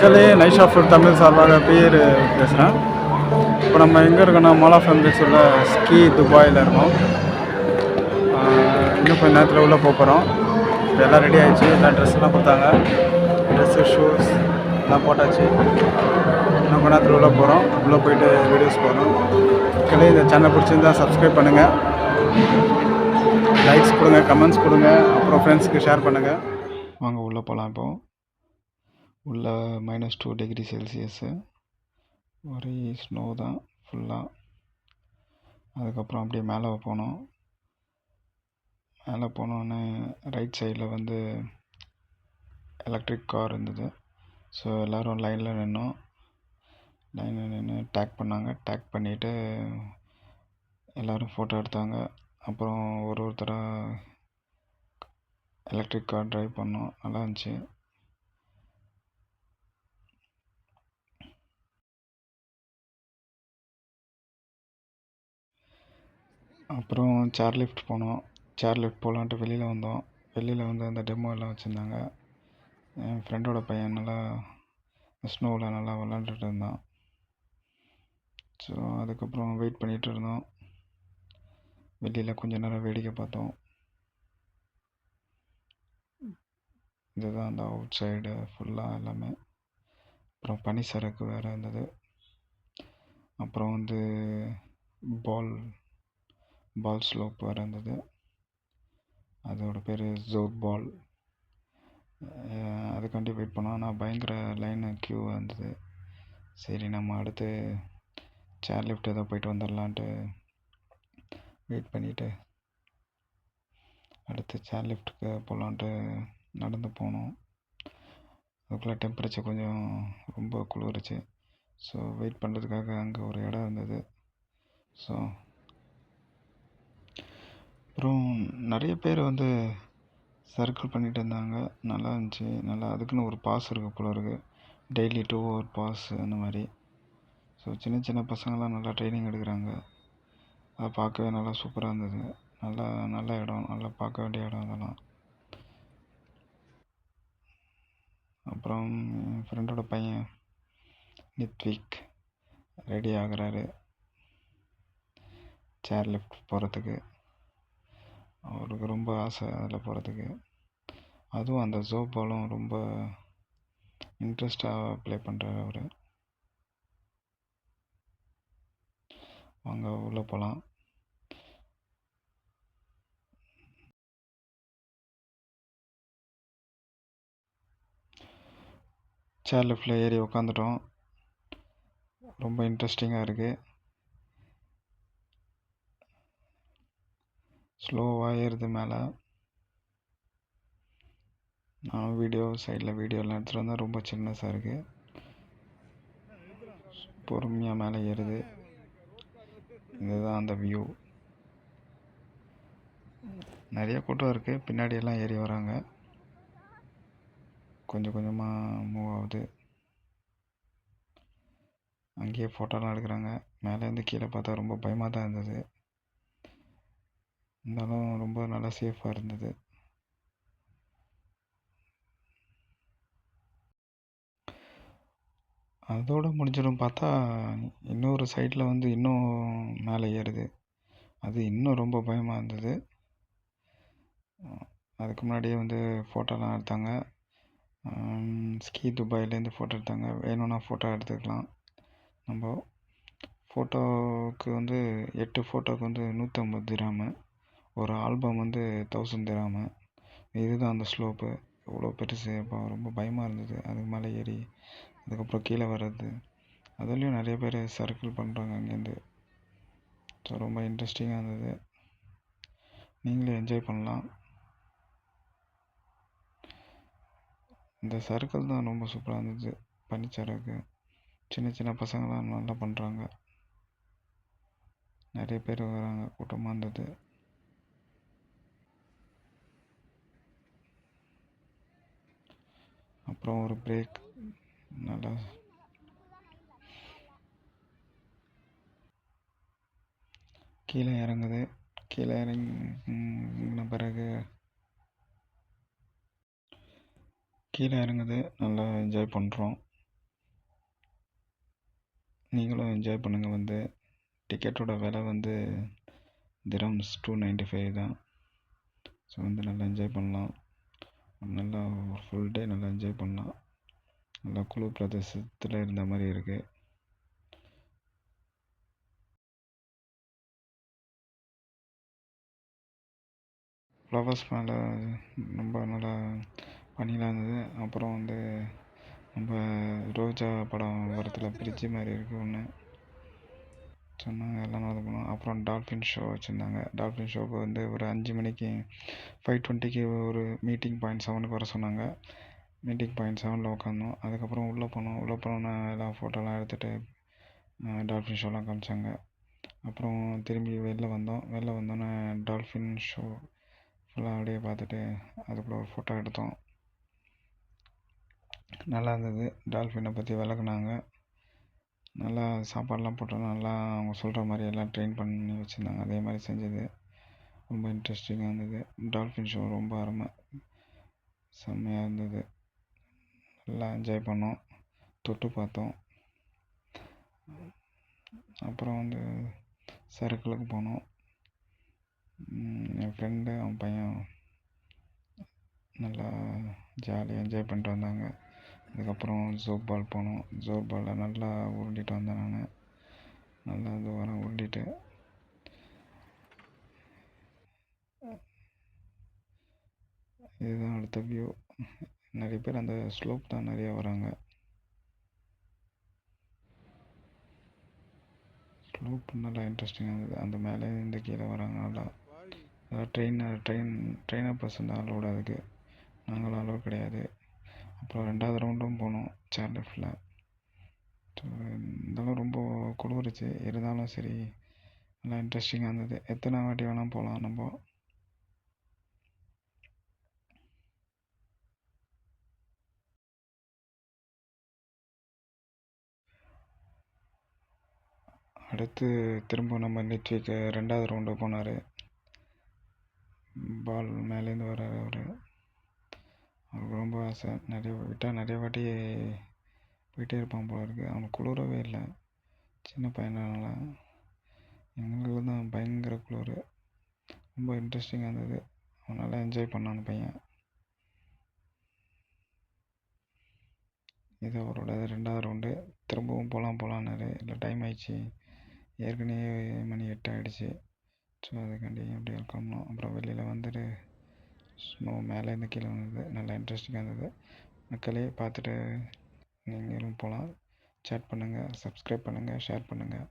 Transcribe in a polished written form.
மக்களே, night of Tamil சார்பாக பேர் பேசுகிறேன். இப்போ நம்ம எங்கே இருக்கோன்னா மால் ஆஃப் எம்பிள்ஸில் ஸ்கீ துபாயில் இருக்கோம். இன்னும் கொஞ்சம் நேரத்தில் உள்ளே போகிறோம். இப்போ எல்லாம் ரெடி ஆகிடுச்சு. எல்லாம் ட்ரெஸ்லாம் கொடுத்தாங்க. ட்ரெஸ்ஸு, ஷூஸ் எல்லாம் போட்டாச்சு. இன்னும் கொஞ்ச நேரத்தில் உள்ளே போகிறோம். உள்ளே போயிட்டு வீடியோஸ் போகிறோம். மக்களே, இந்த சேனல் பிடிச்சிருந்தா சப்ஸ்கிரைப் பண்ணுங்கள், லைக்ஸ் கொடுங்க, கமெண்ட்ஸ் கொடுங்க, அப்புறம் ஃப்ரெண்ட்ஸுக்கு ஷேர் பண்ணுங்கள். வாங்க உள்ளே போகலாம். இப்போது உள்ள -2 டிகிரி செல்சியஸு, ஒரே ஸ்னோ தான் ஃபுல்லாக. அதுக்கப்புறம் அப்படியே மேலே போனோம். மேலே போனோன்னே ரைட் சைடில் வந்து எலக்ட்ரிக் கார் இருந்தது. ஸோ எல்லோரும் லைனில் நின்று டேக் பண்ணாங்க. டேக் பண்ணிவிட்டு எல்லோரும் ஃபோட்டோ எடுத்தாங்க. அப்புறம் ஒருத்தராக எலக்ட்ரிக் கார் ட்ரைவ் பண்ணோம். நல்லா இருந்துச்சு. அப்புறம் சேர் லிஃப்ட் போனோம். சேர் லிஃப்ட் போகலான்ட்டு வெளியில் வந்தோம். வெளியில் வந்து அந்த டெமோ எல்லாம் வச்சுருந்தாங்க. என் ஃப்ரெண்டோட பையன் நல்லா ஸ்னோவில் நல்லா விளாண்டுட்டு இருந்தான். ஸோ அதுக்கப்புறம் வெயிட் பண்ணிகிட்டு இருந்தோம். வெளியில் கொஞ்ச நேரம் வேடிக்கை பார்த்தோம். இதுதான் அந்த அவுட் சைடு ஃபுல்லாக எல்லாமே. அப்புறம் பனி சறுக்கு வேறு இருந்தது. அப்புறம் வந்து பால் ஸ்லோப் வேறு இருந்தது. அதோட பேர் ஜோக் பால். அதுக்காண்டி வெயிட் பண்ணோம். ஆனால் பயங்கர லைனு க்யூ இருந்தது. சரி, நம்ம அடுத்து சேர் லிஃப்ட் ஏதோ போயிட்டு வந்துடலான்ட்டு வெயிட் பண்ணிவிட்டு அடுத்து சேர் லிஃப்ட்டுக்கு போகலான்ட்டு நடந்து போனோம். அதுக்குள்ளே டெம்பரேச்சர் கொஞ்சம் ரொம்ப குளிர்ச்சு. ஸோ வெயிட் பண்ணுறதுக்காக அங்கே ஒரு இடம் இருந்தது. ஸோ அப்புறம் நிறைய பேர் வந்து சர்க்கிள் பண்ணிகிட்டு இருந்தாங்க. நல்லா இருந்துச்சு. நல்லா அதுக்குன்னு ஒரு பாஸ் இருக்குது போல இருக்குது. டெய்லி 2 hour பாஸ் அந்த மாதிரி. ஸோ சின்ன சின்ன பசங்களாம் நல்லா ட்ரைனிங் எடுக்கிறாங்க. அதை பார்க்கவே நல்லா சூப்பராக இருந்தது. நல்ல இடம், நல்லா பார்க்க வேண்டிய இடம் அதெல்லாம். அப்புறம் என் ஃப்ரெண்டோட பையன் நித்விக் ரெடி ஆகுறாரு சேர் லிஃப்ட் போகிறதுக்கு. அவருக்கு ரொம்ப ஆசை அதில் போகிறதுக்கு. அதுவும் அந்த ஜோபாலும் ரொம்ப இன்ட்ரெஸ்டாக ப்ளே பண்ணுறாரு அவர். வாங்க உள்ளே போகலாம். சேர் லிஃப்டில் ஏறி உக்காந்துட்டோம். ரொம்ப இன்ட்ரெஸ்டிங்காக இருக்குது. ஸ்லோவாக ஏறுது மேலே. நான் சைடில் வீடியோலாம் எடுத்துகிட்டு வந்தால் ரொம்ப சின்னஸாக இருக்குது. பொறுமையாக மேலே ஏறுது. இதுதான் அந்த வியூ. நிறைய கூட்டம் இருக்குது. பின்னாடியெல்லாம் ஏறி வராங்க. கொஞ்சம் கொஞ்சமாக மூவ் ஆகுது. அங்கேயே ஃபோட்டோலாம் எடுக்கிறாங்க. மேலேருந்து கீழே பார்த்தா ரொம்ப பயமாக தான் இருந்தது. இருந்தாலும் ரொம்ப நல்லா சேஃபாக இருந்தது. அதோடு முடிஞ்சிடும் பார்த்தா இன்னொரு சைடில் வந்து இன்னும் மேலே ஏறுது. அது இன்னும் ரொம்ப பயமாக இருந்தது. அதுக்கு முன்னாடியே வந்து ஃபோட்டோலாம் எடுத்தாங்க. ஸ்கீ துபாயிலேருந்து ஃபோட்டோ எடுத்தாங்க. வேணும்னா ஃபோட்டோ எடுத்துக்கலாம். நம்ம ஃபோட்டோவுக்கு வந்து 8 ஃபோட்டோவுக்கு வந்து 150 திராமு. ஒரு ஆல்பம் வந்து 1000 திராமு. இதுதான் அந்த ஸ்லோப்பு. எவ்வளோ பெருசு. இப்போ ரொம்ப பயமாக இருந்தது அதுக்கு மேலே ஏறி அதுக்கப்புறம் கீழே வர்றது. அதுலேயும் நிறைய பேர் சர்க்கிள் பண்ணுறாங்க அங்கேருந்து. ஸோ ரொம்ப இன்ட்ரெஸ்டிங்காக இருந்தது. நீங்களே என்ஜாய் பண்ணலாம். இந்த சர்க்கிள் தான் ரொம்ப சூப்பராக இருந்தது. பனிச்சறுக்கு சின்ன சின்ன பசங்களாம் நல்லா பண்ணுறாங்க. நிறைய பேர் வராங்க. கூட்டமாக இருந்தது. அப்புறம் ஒரு பிரேக். நல்லா கீழே இறங்குது. கீழே இறங்கின பிறகு நல்லா என்ஜாய் பண்ணுறோம். நீங்களும் என்ஜாய் பண்ணுங்கள். வந்து டிக்கெட்டோட விலை வந்து திரம்ஸ் 295 தான். ஸோ வந்து நல்லா என்ஜாய் பண்ணலாம். நல்லா ஒரு ஃபுல் டே நல்லா என்ஜாய் பண்ணலாம். நல்லா குளிர் பிரதேசத்தில் இருந்த மாதிரி இருக்குது. ஃப்ளவர்ஸ் மேலே ரொம்ப நல்லா பண்ணிலாம் இருந்தது. அப்புறம் வந்து நம்ம ரோஜா படம் வரத்தில் பிரிட்ஜு மாதிரி இருக்குது ஒன்று சொன்னாங்க. எல்லாம் இது பண்ணோம். அப்புறம் டால்ஃபின் ஷோ வச்சுருந்தாங்க. டால்ஃபின் ஷோக்கு வந்து ஒரு 5 மணிக்கு 5:20க்கு ஒரு மீட்டிங் பாயிண்ட் 7க்கு வர சொன்னாங்க. மீட்டிங் பாயிண்ட் 7ல் உட்காந்தோம். அதுக்கப்புறம் உள்ளே போனோம். உள்ளே போனோன்னா எல்லாம் ஃபோட்டோலாம் எடுத்துகிட்டு டால்ஃபின் ஷோலாம் காமிச்சாங்க. அப்புறம் திரும்பி வெளில வந்தோம். வெளில வந்தோன்னே டால்ஃபின் ஷோ ஃபுல்லாக அப்படியே பார்த்துட்டு அதுக்குள்ளே ஒரு ஃபோட்டோ எடுத்தோம். நல்லா இருந்தது. டால்ஃபினை பற்றி விளக்குனாங்க. நல்லா சாப்பாடெலாம் போட்டோம். நல்லா அவங்க சொல்கிற மாதிரி எல்லாம் ட்ரெயின் பண்ணி வச்சுருந்தாங்க. அதே மாதிரி செஞ்சது ரொம்ப இன்ட்ரெஸ்டிங்காக இருந்தது. டால்ஃபின் ஷோ ரொம்ப அருமை, செம்மையாக இருந்தது. நல்லா என்ஜாய் பண்ணோம், தொட்டு பார்த்தோம். அப்புறம் வந்து சர்க்கிளுக்கு போனோம். என் ஃப்ரெண்டு அவன் பையன் நல்லா ஜாலியாக என்ஜாய் பண்ணிட்டு வந்தாங்க. அதுக்கப்புறம் ஜோக் பால் போனோம். ஜோக் பாலில் நல்லா உருண்டிட்டு வந்தேன் நான். நல்லா தூரம் உருண்டிட்டு இதுதான் அடுத்த வியூ. நிறைய பேர் அந்த ஸ்லோப் தான் நிறைய வராங்க. ஸ்லோப் நல்லா இன்ட்ரெஸ்டிங்காக இருந்தது. அந்த மேலே இந்த கீழே வராங்க. நல்லா ட்ரெயினர் பர்சன் தான் அலோடு. அதுக்கு நாங்களும் அலோடு கிடையாது. அப்புறம் 2வது ரவுண்டும் போனோம் சேர் லிஃப்டில். இருந்தாலும் ரொம்ப குளிர்ச்சி, இருந்தாலும் சரி நல்லா இன்ட்ரெஸ்டிங்காக இருந்தது. எத்தனை வாட்டி வேணால் போகலாம் நம்ம. அடுத்து திரும்ப நம்ம நெக்ஸ்ட் வீக்கு 2வது ரவுண்டு போனார். பால் மேலேருந்து வர்றாரு அவர். அவருக்கு ரொம்ப ஆசை, நிறைய வாட்டி போயிட்டே இருப்பான் போல இருக்குது. அவனுக்கு குளிரவே இல்லை, சின்ன பையனால. எங்களுக்கு தான் பயங்கர குளிர். ரொம்ப இன்ட்ரெஸ்டிங்காக இருந்தது. அவன் நல்லா என்ஜாய் பண்ணான் அந்த பையன். இது அவரோட 2வது ரவுண்டு. திரும்பவும் போகலான்னாரு. இல்லை டைம் ஆயிடுச்சு, ஏற்கனவே மணி 8 ஆகிடுச்சு. ஸோ அதுக்காண்டி அப்படியே கிளம்புனோம். அப்புறம் வெளியில் வந்துட்டு ஸ்னோ மேலேருந்து கீழே வந்தது. நல்லா இன்ட்ரெஸ்டிங்காக இருந்தது. மக்களே பார்த்துட்டு நீங்களும் போகலாம். சேட் பண்ணுங்கள், சப்ஸ்கிரைப் பண்ணுங்கள், ஷேர் பண்ணுங்கள்.